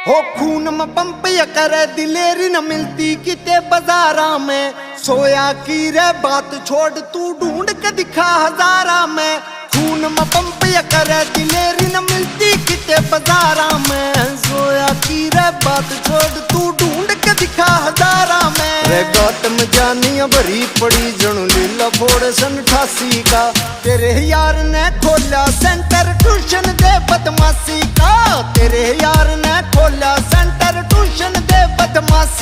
हो खून में पंप या करे दिलेरी न मिलती किते बाजारा में। सोया की रे बात छोड़ तू ढूंढ के दिखा हजारा में। खून में पंप या करे दिलेरी न मिलती किते बाजारा में। सोया की रे बात छोड़ तू ढूंढ के दिखा हजारा में। रे गौतम जानिया भरी पड़ी जणू लीला फोड़ सन 88 का। तेरे यार ने खोला सेंटर ट्यूशन दे बदमाशी का। तेरे यार ने खोला सेंटर ट्यूशन दे बदमाशी